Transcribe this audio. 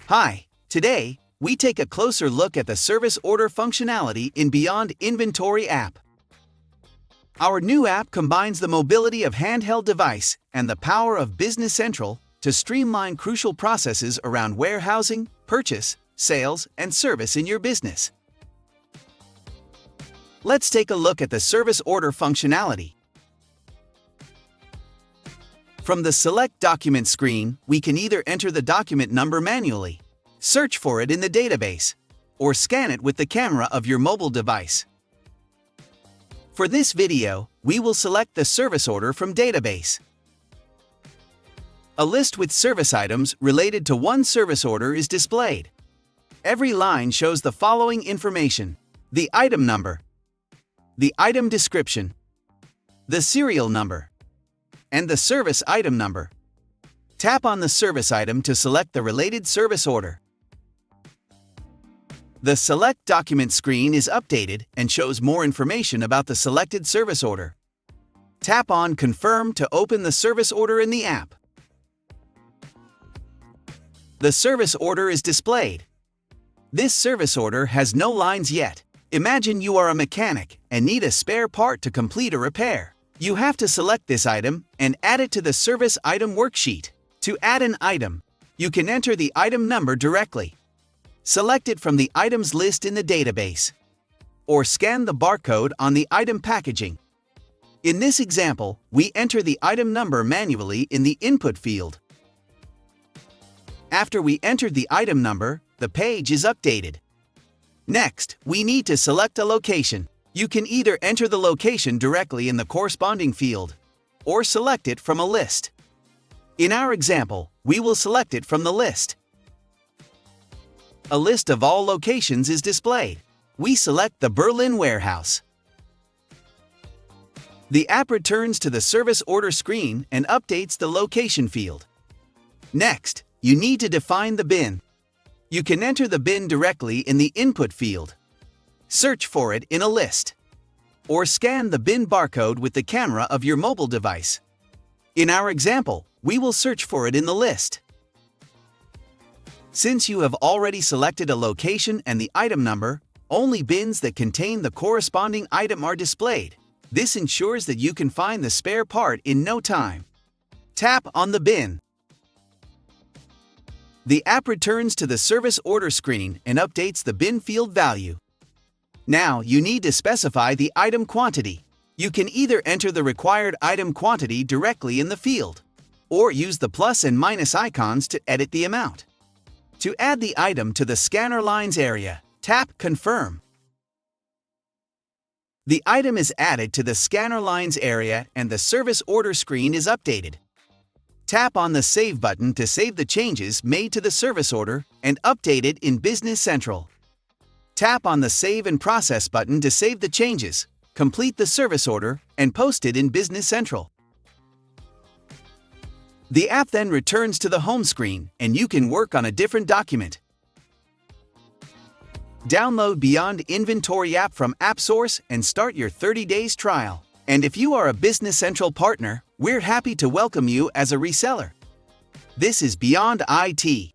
Hi, today, we take a closer look at the service order functionality in Beyond Inventory app. Our new app combines the mobility of handheld device and the power of Business Central to streamline crucial processes around warehousing, purchase, sales, and service in your business. Let's take a look at the service order functionality. From the Select Document screen, we can either enter the document number manually, search for it in the database, or scan it with the camera of your mobile device. For this video, we will select the service order from database. A list with service items related to one service order is displayed. Every line shows the following information: the item number, the item description, the serial number, and the service item number. Tap on the service item to select the related service order. The Select Document screen is updated and shows more information about the selected service order. Tap on Confirm to open the service order in the app. The service order is displayed. This service order has no lines yet. Imagine you are a mechanic and need a spare part to complete a repair. You have to select this item and add it to the Service Item Worksheet. To add an item, you can enter the item number directly. Select it from the items list in the database, or scan the barcode on the item packaging. In this example, we enter the item number manually in the input field. After we entered the item number, the page is updated. Next, we need to select a location. You can either enter the location directly in the corresponding field, or select it from a list. In our example, we will select it from the list. A list of all locations is displayed. We select the Berlin warehouse. The app returns to the service order screen and updates the location field. Next, you need to define the bin. You can enter the bin directly in the input field. Search for it in a list, or scan the bin barcode with the camera of your mobile device. In our example, we will search for it in the list. Since you have already selected a location and the item number, only bins that contain the corresponding item are displayed. This ensures that you can find the spare part in no time. Tap on the bin. The app returns to the service order screen and updates the bin field value. Now you need to specify the item quantity. You can either enter the required item quantity directly in the field, or use the plus and minus icons to edit the amount. To add the item to the scanner lines area, tap Confirm. The item is added to the scanner lines area and the service order screen is updated. Tap on the Save button to save the changes made to the service order and update it in Business Central. Tap on the Save and Process button to save the changes, complete the service order, and post it in Business Central. The app then returns to the home screen and you can work on a different document. Download Beyond Inventory app from App Source and start your 30 days trial. And if you are a Business Central partner, we're happy to welcome you as a reseller. This is Beyond IT.